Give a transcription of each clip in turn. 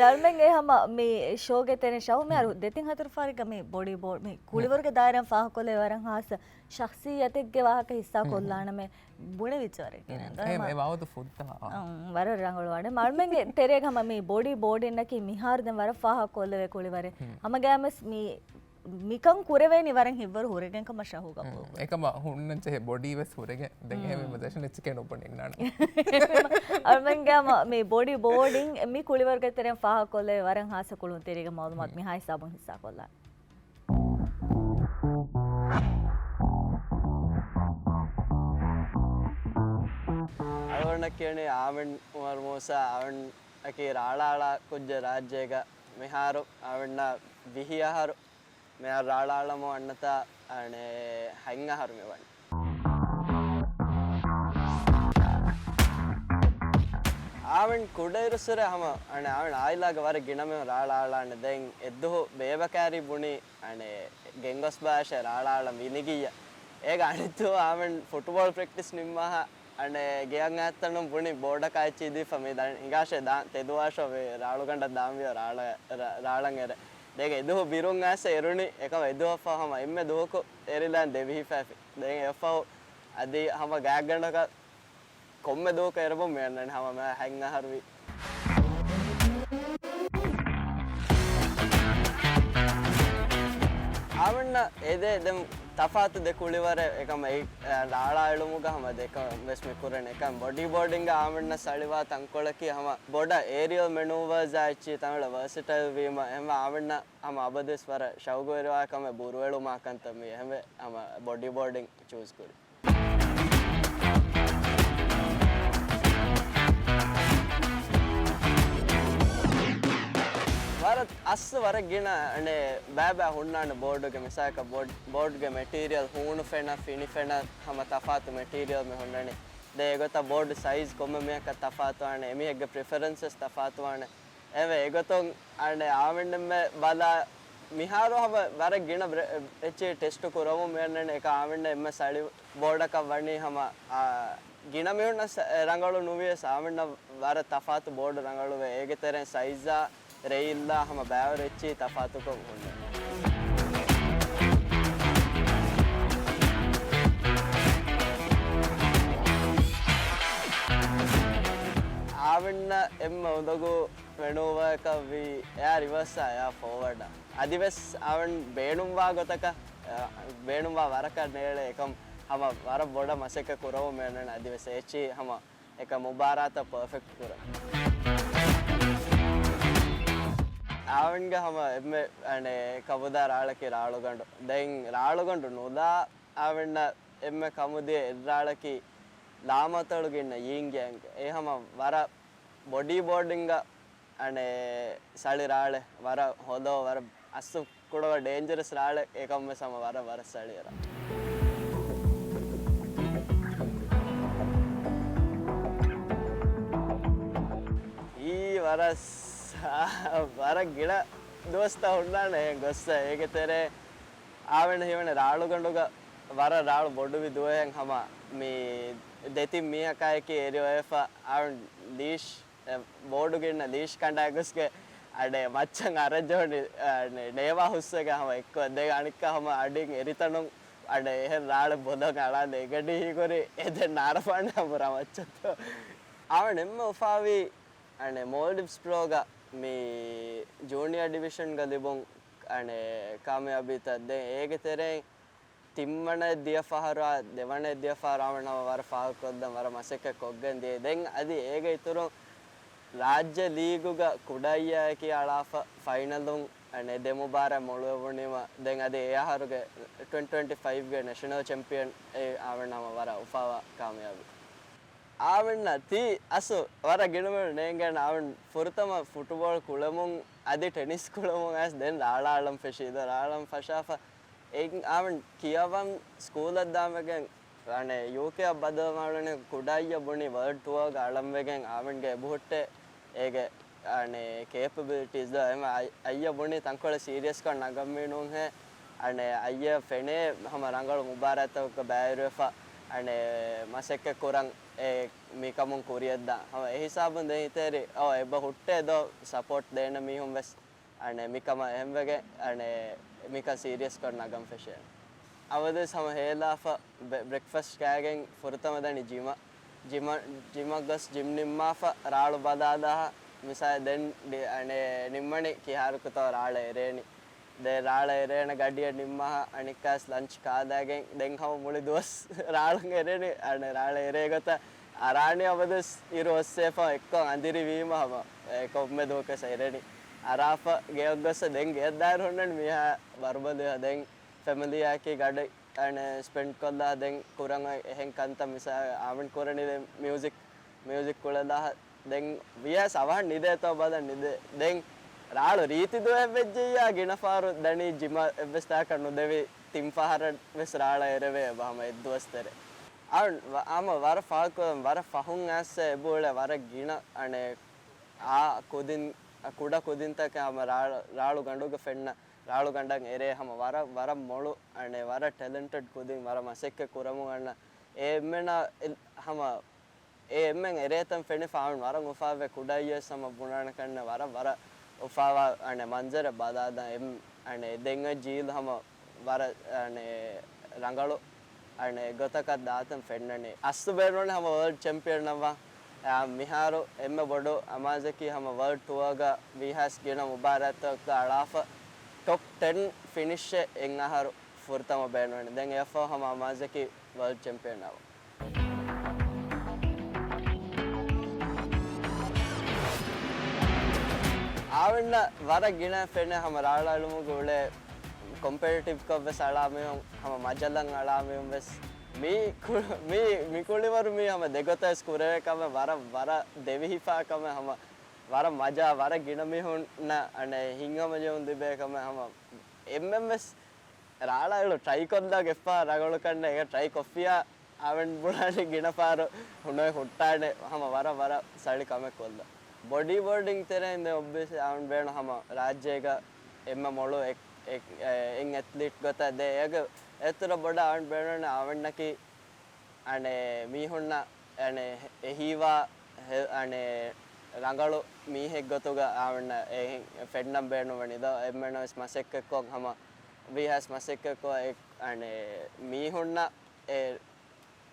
ධර්මෙන් එහෙම මේ ෂෝ ගේ තෙන ෂව් මේ අර දෙතින් හතර ෆාරික මේ බොඩි බෝඩ් මේ කුලිවර්ග දායරන් ෆාහ කොලේ වරන් හාස ශක්සියතෙක්ගේ වාහක හිස්සා කොල්ලාන මේ බුණ විචාරේ කියන මේ වවතු ෆුද්දා වර රංගල වඩ මල්මෙන් තෙරේ ගම මේ බොඩි බෝඩ් එන්නකි මිහාර දැන් වර ෆාහ කොල්ලේ කුලිවරේ අම ගෑමස් මේ මිකං කුරවේ නිවරන් හිවර හොරගෙන් කම ෂහු ගප්පු එකම හුන්නන්ච බොඩි වෙස් හොරගෙන් දැන් එහෙම මදෂන් එච්චකේ නොපන් ඉන්නාන අල්මෙන් ගම මේ බොඩි බෝඩින් මේ කුලිවර්ග තෙරෙන් ෆාහ කොල්ලේ වරන් හාස කුළුන් තෙරේග මවුමත් මිහායි සබන් හිස්සා කොල්ලා අවරණ කියන්නේ ආමන් උමර් මූසා අවන් අකේ රාලාලා කුජ්ජ රාජ්‍යයක මෙහාරු අවන්න විහියහරු මෙයා රාලාලම වන්නතා අනේ හැංගහරු මෙවන්න ආවන් කුඩයිරුසර හම අනේ ආවන් ආයිලාග වර ගිනම රාලාලාන දැන් එද්දෝ බේබකාරි බුණි අනේ ගෙංගොස් භාෂ රාලාලා විනිගිය ඒක අනිතෝ ආවන් ෆුට්බෝල් ප්‍රැක්ටිස් නිම්මහ අනේ ගියන් ඇත්තනම් බුණි බෝඩ කාච්චි දී ෆමේ දන් ඉගාෂේ දා තෙදුවාෂෝ වේ රාලුගණ්ඩ දාම්විය රාලං එර දෙක එදෝ බිරුන් ඇස එරුණි එකම එදෝ ෆහම එම්මේ දෝක එරිලන් දෙවිහි ෆැෆි දෙක එෆව අදී හම ගෑක් ගන්නක කොම්මෙ දෝක එරබොම් මෙන්නන් හම මම හැංග හරුවි ආවන්න එදේ දෙම් තෆාත් දෙකුලිවර එකම රාලා එළුමුග හම දෙක වෙස්මි කුරන එකම බොඩි බෝඩින්ග ආවන්න සලිවා තංකොලකි හම බොඩ ඒරියල් මෙනූවර්ස් ආච්චි තමල ವರ್ಸಿಟೈಲ್ වීම එම ආවන්න හම අබදස් වර ෂව්ගෝරවා කම බුරුවෙළුමා කන්තම එහම හම බොඩි බෝඩින් චූස් කුරි වරත් අස්ස වර ගෙන අනේ බෑබෑ හුන්නාන බෝඩ්ගේ මිසාක බෝඩ්ගේ මැටීරියල් හුණු ෆෙන ෆිනි ෆෙන හම තෆාත් මැටීරියල් මෙ හුන්නනේ දෙගොත බෝඩ් සයිස් කොම මේක තෆාත් වානේ එමිහෙගේ ප්‍රෙෆරන්සස් තෆාත් වානේ එවේ ඒගොතොන් අනේ ආවෙන්නම් බලා මිහාරෝ හම වර ගෙන එච්චේ ටෙස්ට් කරවමු මෙන්නනේ එක ආවෙන්න එම්ම සලි බෝඩක වණි හම ගින මෙන්න රංගලු නුවිය සාවෙන්න වර තෆාත් බෝඩ් රංගලු වේ ඒගේ තරෙන් සයිසා රෙයිල්ලා හම බෑවරෙච්චි තෆාතුක හොන්න ආවෙන්න එම්ම උදගු වෙනුවක වී එයා රිවර්සා එයා ෆෝවර්ඩ අදිවෙස් ආවන් බේනුම්වා ගොතක බේනුම්වා වරක නේල එකම් හම වර බොඩ මසක කුරව මෙන්නන අදිවෙස් එච්චි හම එක මුබාරාත පර්ෆෙක්ට් කුර ආවන්ග හම එම අනේ කවුදා රාලකේ රාළුගඬු දැන් රාළුගඬු නොදා ආවන්න එම කමුදේ එද්රාලකි ලාමතළුගින්න යීංගයන් ඒ හම වර බොඩි බෝඩින්ග අනේ සලි රාಳೆ වර හොදෝ වර අස්සු කුඩව ඩේන්ජරස් රාಳೆ ඒකම සම වර සලියර ඊ වරස් වර गिල දෝස්ත හොන්නානේ ගොස්ස ඒක තෙරේ ආවෙන හිවන රාළුගඬුග වර රාළු බොඩු විදුවෙන් හම මේ දෙතින් මියකයකි එරියෝෆ ආවන් ලීෂ් බෝඩු ගෙන්න ලීෂ් කණ්ඩායගස්ගේ අඩේ මච්චන් අරජෝනි නේවා හුස්සක හම එක්ක දෙක අනික්ක හම අඩින් එරිතනුම් අඩ එහ රාළ බොද කලාද එගඩි හිකොරි එද නාරපන්න හමුර මච්චත්ත ආවන් එම්ම උපාවී අනේ මෝල්ඩිව්ස් ප්‍රෝග මේ ජූනියර් ඩිවිෂන් ගලිබොන් අනේ කාමයාබීත දැන් ඒක තෙරෙන් තිම්මන දියෆහරා දෙවන දියෆහරාවනව වර ෆාල්කොද්දන් වර මසක කොග්ගෙන් දී දැන් අදි ඒක ඉතුරු රාජ්‍ය ලීගුග කුඩයියා කියාලාෆ ෆයිනල් දුන් අනේ දෙමුබාර මොළුවුනිම දැන් අදි එයාහරුගේ 2025 ගේ නැෂනල් චැම්පියන් ඒ ආවනම වර උපාවා කාමයාබී ආවන්න තී අසු වර ගෙනම නේගන ආවන් ෆුර්තම ෆුට්බෝල් කුලමුන් අදි ටෙනිස් කුලමුන් ඇස් දැන් රාලාලම් ෆෙෂීද රාලම් ෆෂාෆ ඒ ආවන් කියවම් ස්කූල් අද්දාමගෙන් අනේ යෝකේ බදවමලනේ කුඩායිය බොනි වර්ල්ඩ් ටුවර් ගාලම් වෙගෙන් ආවන්ගේ බුහට්ටේ ඒගේ අනේ කැපබිලිටිස් ද එම අයිය බොනි තංකොල සීරියස් කන් නගම්මිනුන් හැ අනේ අයිය ෆෙනේ හම රංගල මුබාරතක බෑරෙෆා අනේ මසෙක්ක කුරන් mikamun kuriyadda hama e hisabun den hiteri ebba hutte do support dena mihun wes ane mikama ehmwege ane mika serious korna gam feshe avade sama hela fa breakfast kagen furtama dani jima gas gym nimma fa raalu badada misa den ane nimmani ki haruku taw raala ereni de raala erena gadiya nimma anikas lunch kaadagen den hama muli dos raalun ereni ane raala eregota arani avades iru ossefa ekko andiri wima hama komme doka sereni arafa geoggasa den geddar honnan miha barbadu den family yake gade ane spend kolla den kuranga ehen kanta misa amen korani music kulada den viya sawan nide to bada nide den raalu riti do evejja gina faru dani jima evesta kanu devi timpahara ves raala ereve bahama edwastere ama vara faako vara fahun asse ebole vara gina ane a kodin kuda kodin ta ama raalu ganduga fenna raalu gandan ere hama vara molu ane vara talented kodin vara masekke kuramu anna emmena hama emmen eretan fene faun vara ufawe kudaiya sama bunana kanna vara ufawa ane manzara badada ane denga jeel hama vara ane rangalu ane gotaka daatan fennane astu berone hama world champion nawa miharu emme bodu amazaki hama world tour ga vihas gena mubarat ka alafa top 10 finish en aharu furtama berone den efa hama amazaki world champion nawa awenna vara gina fenne hama raalalumu gole competitive ko ves alame hama majallan alame ves mi kulivaru mi hama degota skure kama vara devihifa kama hama vara maja vara gina mi honna ane hingama jevun dibe kama hama mms raalalu try kodda geffa ragalu kanne ega try coffee awen bulani gina paru hunnoy huttane hama vara sali kame kodda body boarding tere inde obviously awen beno hama rajyega emma molu en athlete gota de ega etura boda awen beno awennaki ane mihunna ane ehiwa ane rangalu mihek gotuga awenna fennam beno wanida emmeno masekke ko hama we has masekke ko ane mihunna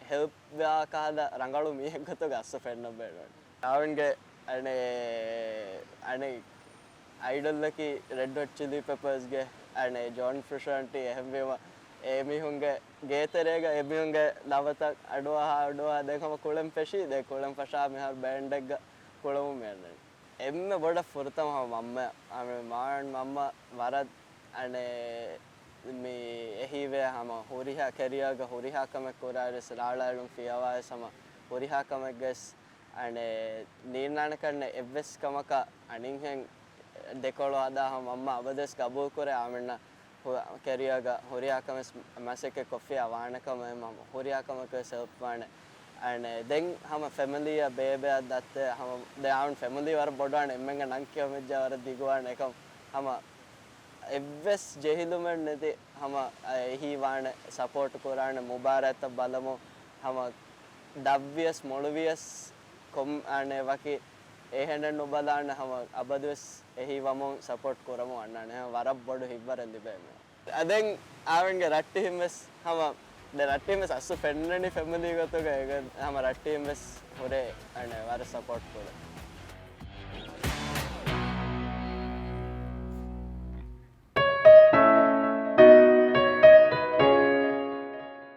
help wa kada rangalu mihek gotuga asu fennam beno awenge ane idol laki red hot chili peppers ge ane john frusciante ehmema emihunge geterega emihunge lavata adwa dekama kulam peshi de kulam pasha mehar band egga kulamu menne emme boda furtama mamma ame mamma varad ane mi ehive hama horiha kariyaga horiha kame korares raalalum fiyawa sama horiha kame ges ane nirnana kanne evs kamaka aningen dekolo ada mamma abades kabul kore amenna kariyaga horiya kame maseke coffee awana kame mamma horiya kame ke selfane ane den hama family ya bebe datte hama de aun family war bodane emmenga nankya mejja war digwane kam hama evs jehilumen neti hama ehi wane support korane mubarat balamu hama davvias moluvias kom ane waki hen'dhunu balana hama abadus ehi wamon support koramu annane warab bodu hibbarandi beme aden avenge ratti himmes hama de ratti himmes asu fennani family gotuga ega hama ratti himmes hore ane war support kora